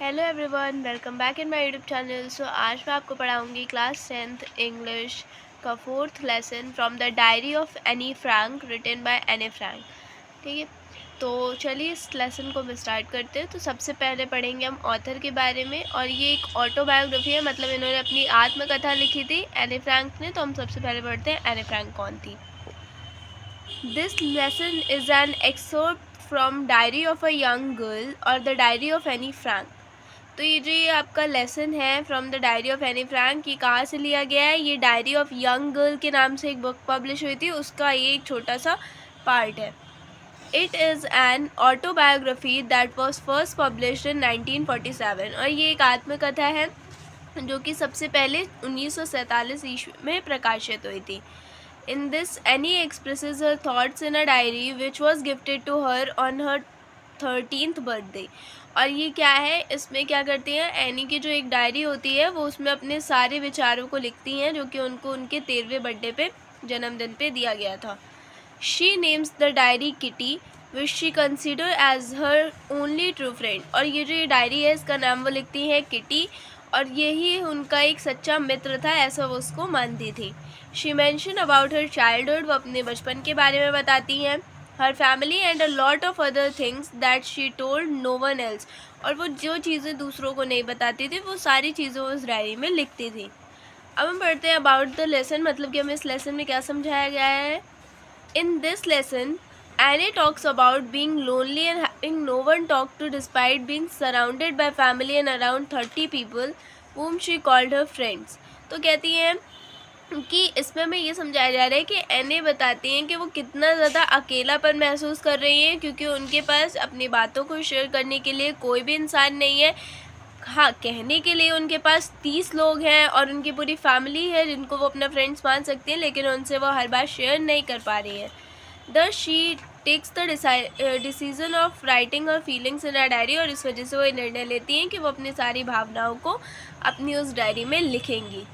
Hello everyone, welcome back in my YouTube channel. So आज मैं आपको पढ़ाऊंगी क्लास 10th इंग्लिश का 4th lesson from the diary of Anne Frank written by Anne Frank. ठीक है, तो चलिए इस लेसन को हम स्टार्ट करते हैं। तो सबसे पहले पढ़ेंगे हम ऑथर के बारे में, और ये एक ऑटोबायोग्राफी है, मतलब इन्होंने अपनी आत्मकथा लिखी थी एनी फ्रैंक ने। तो हम सबसे पहले पढ़ते हैं एनी फ्रैंक कौन थी। This lesson is an excerpt from diary of a young girl और the diary of Anne Frank. तो ये आपका लेसन है from the diary of Anne Frank, ये कहाँ से लिया गया है? ये डायरी ऑफ यंग गर्ल के नाम से एक बुक पब्लिश हुई थी, उसका ये एक छोटा सा पार्ट है। It is an autobiography that was first published in 1947, और ये एक आत्मकथा है जो कि सबसे पहले 1947 ईस्वी में प्रकाशित हुई थी। In this Anne expresses her thoughts in a diary which was gifted to her on her 13th birthday. और ये क्या है, इसमें क्या करती हैं, एनी की जो एक डायरी होती है वो उसमें अपने सारे विचारों को लिखती हैं जो कि उनको उनके 13वें बर्थडे पे, जन्मदिन पे दिया गया था। She names the diary Kitty which she consider as her only true friend. और ये जो ये डायरी है इसका नाम वो लिखती है किटी, और यही उनका एक सच्चा मित्र था, ऐसा वो उसको मानती थी। She mention about her childhood, वो अपने बचपन के बारे में बताती हैं। Her family and a lot of other things that she told no one else. और वो जो चीज़ें दूसरों को नहीं बताती थी वो सारी चीज़ें उस डायरी में लिखती थी। अब हम पढ़ते हैं अबाउट द लेसन, मतलब कि हमें इस लेसन में क्या समझाया गया है। In this lesson Annie talks about being lonely and having no one talk to despite being surrounded by family and around 30 people whom she called her friends। तो कहती हैं कि इसमें हमें ये समझाया जा रहा है कि एने बताती हैं कि वो कितना ज़्यादा अकेलापन महसूस कर रही हैं, क्योंकि उनके पास अपनी बातों को शेयर करने के लिए कोई भी इंसान नहीं है। हाँ, कहने के लिए उनके पास 30 लोग हैं और उनकी पूरी फैमिली है जिनको वो अपना फ्रेंड्स मान सकती हैं, लेकिन उनसे वो हर बात शेयर नहीं कर पा रही हैं। The she takes the decision of writing her feelings in a diary, और इस वजह से वो निर्णय लेती हैं कि वो अपनी सारी भावनाओं को अपनी उस डायरी में लिखेंगी।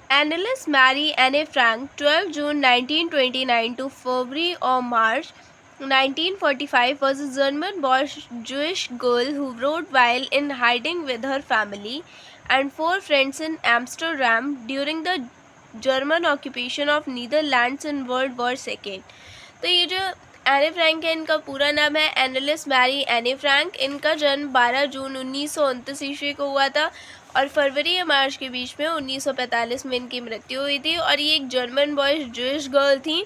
Anneliese Mary Anne Frank, 12 June 1929 to February or March 1945, was a German-born Jewish girl who wrote while in hiding with her family and 4 friends in Amsterdam during the German occupation of Netherlands in World War II। तो ये जो एने Frank है, इनका पूरा नाम है एनेलिस Mary एने फ्रैंक। इनका जन्म 12 जून 1929 ईस्वी को हुआ था, और फरवरी या मार्च के बीच में 1945 में इनकी मृत्यु हुई थी। और ये एक जर्मन बॉय जूइश गर्ल थी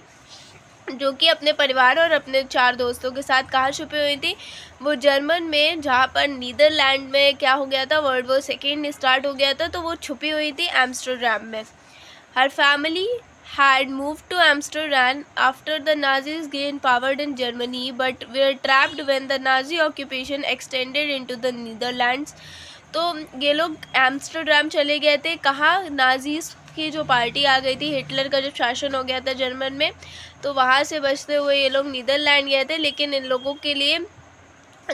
जो कि अपने परिवार और अपने 4 दोस्तों के साथ कहाँ छुपी हुई थी? वो जर्मन में, जहाँ पर नीदरलैंड में क्या हो गया था, वर्ल्ड वॉर सेकेंड स्टार्ट हो गया था, तो वो छुपी हुई थी एम्स्टरडैम में। हर family had moved to Amsterdam after the Nazis gained power in Germany, but were trapped when the Nazi occupation extended into the Netherlands। तो ये लोग एम्स्टरडैम चले गए थे, कहाँ? नाजीज की जो पार्टी आ गई थी, हिटलर का जब शासन हो गया था जर्मन में, तो वहाँ से बचते हुए ये लोग नीदरलैंड गए थे। लेकिन इन लोगों के लिए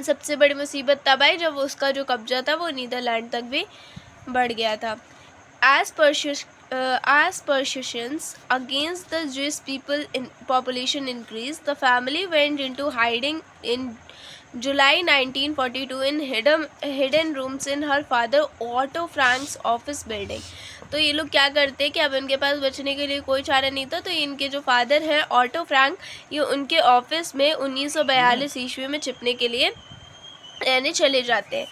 सबसे बड़ी मुसीबत तब आई जब उसका जो कब्जा था वो नीदरलैंड तक भी बढ़ गया था। As persecutions against the Jewish people in population increased, the family went into hiding in July 1942 in hidden rooms in her father Otto Frank's office building। तो ये लोग क्या करते हैं कि अब इनके पास बचने के लिए कोई चारा नहीं था, तो इनके जो फादर हैं ऑटो फ्रैंक, ये उनके ऑफिस में 1942 ईस्वी में छिपने के लिए रहने चले जाते हैं।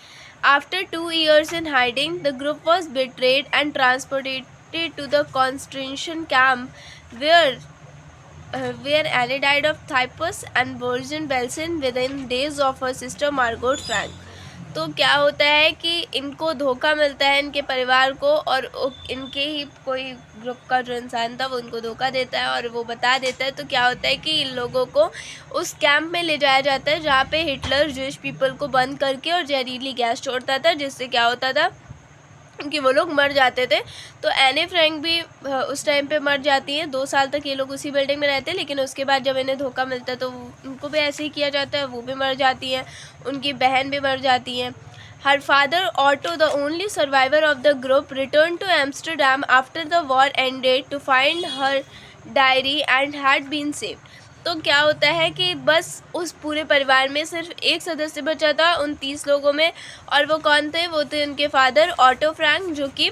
After 2 years in hiding, the group was betrayed and transported to the concentration camp where Anne died of typhus and Bergen-Belsen within days of her sister Margot Frank। तो क्या होता है कि इनको धोखा मिलता है, इनके परिवार को, और इनके ही कोई ग्रुप का जो इंसान था वो उनको धोखा देता है और वो बता देता है। तो क्या होता है कि इन लोगों को उस कैंप में ले जाया जाता है जहाँ पे हिटलर ज्यूइश पीपल को बंद करके और जहरीली गैस छोड़ता था, जिससे क्या होता था कि वो लोग मर जाते थे। तो एने फ्रैंक भी उस टाइम पे मर जाती हैं। 2 साल तक ये लोग उसी बिल्डिंग में रहते हैं, लेकिन उसके बाद जब इन्हें धोखा मिलता है तो उनको भी ऐसे ही किया जाता है, वो भी मर जाती हैं, उनकी बहन भी मर जाती हैं। Her father Otto, the only survivor of the group, return to Amsterdam after the war ended to find her diary and had been saved. तो क्या होता है कि बस उस पूरे परिवार में सिर्फ एक सदस्य बचा था उन 30 लोगों में, और वो कौन थे? वो थे उनके फादर ऑटो फ्रैंक, जो कि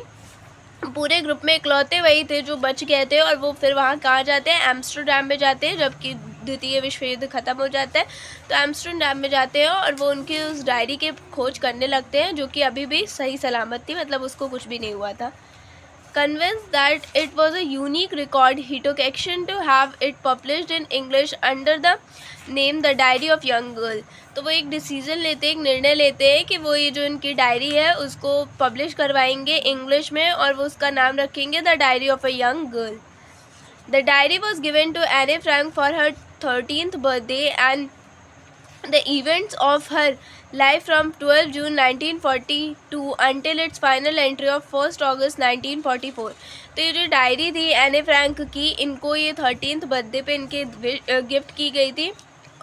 पूरे ग्रुप में इकलौते वही थे जो बच गए थे। और वो फिर वहाँ कहाँ जाते हैं? एम्स्टर्डम में जाते हैं, जबकि द्वितीय विश्व युद्ध ख़त्म हो जाता है। तो एम्स्टर्डम में जाते हैं और वो उनकी उस डायरी के खोज करने लगते हैं, जो कि अभी भी सही सलामत थी, मतलब उसको कुछ भी नहीं हुआ था। Convinced that it was a unique record, he took action to have it published in English under the name The Diary of Young Girl। तो वो एक डिसीजन लेते हैं, एक निर्णय लेते हैं कि वो ये जो इनकी डायरी है उसको पब्लिश करवाएंगे इंग्लिश में, और वो उसका नाम रखेंगे the diary of a young girl. The diary was given to Anne Frank for her 13th birthday and the events of her life from 12 June 1942 until its final entry of 1st August 1944। तो ये जो diary थी एने Frank की, इनको ये 13th birthday पे इनके गिफ्ट की गई थी,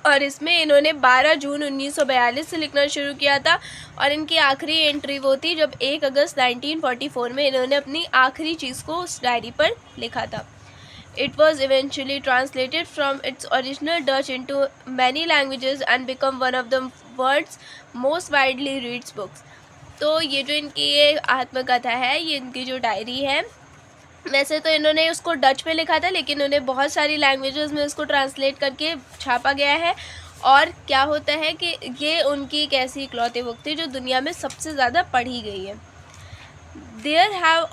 और इसमें इन्होंने 12 जून 1942 से लिखना शुरू किया था, और इनकी आखिरी एंट्री वो थी जब 1 अगस्त 1944 में इन्होंने अपनी आखिरी चीज़ को उस डायरी पर लिखा था। It was eventually translated from its original Dutch into many languages and become one of the world's most widely read books। तो ये जो इनकी ये आत्मकथा है, ये इनकी जो डायरी है, वैसे तो इन्होंने उसको डच में लिखा था, लेकिन उन्हें बहुत सारी लैंग्वेजेस में उसको ट्रांसलेट करके छापा गया है। और क्या होता है कि ये उनकी एक ऐसी इकलौती बुक थी जो दुनिया में सबसे ज़्यादा पढ़ी गई है। There have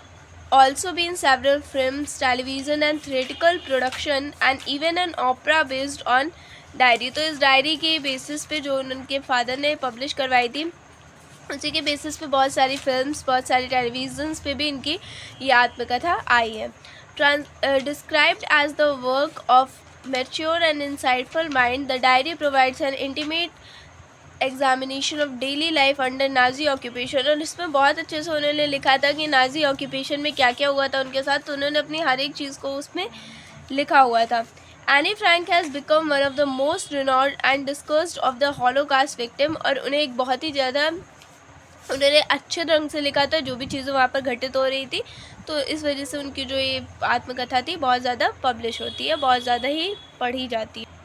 also been several films, television and theatrical production and even an opera based on diary. तो इस डायरी के बेसिस पे जो उनके फादर ने पब्लिश करवाई थी, उसी के बेसिस पे बहुत सारी फिल्म्स, बहुत सारी टेलीविजन्स पे भी इनकी ये आत्मकथा आई है। Described as the work of mature and insightful mind, the diary provides an intimate examination of daily life under Nazi occupation. और इसमें बहुत अच्छे से उन्होंने लिखा था कि नाजी ऑक्यूपेशन में क्या क्या हुआ था उनके साथ, तो उन्होंने अपनी हर एक चीज़ को उसमें लिखा हुआ था। Anne Frank has become one of the most Reynold and discussed of the holocaust victim. और उन्हें एक बहुत ही ज़्यादा उन्होंने अच्छे ढंग से लिखा था जो भी चीज़ें वहाँ पर घटित हो रही थी, तो इस वजह से उनकी जो ये आत्मकथा थी बहुत ज़्यादा पब्लिश होती है, बहुत ज़्यादा ही पढ़ी जाती है।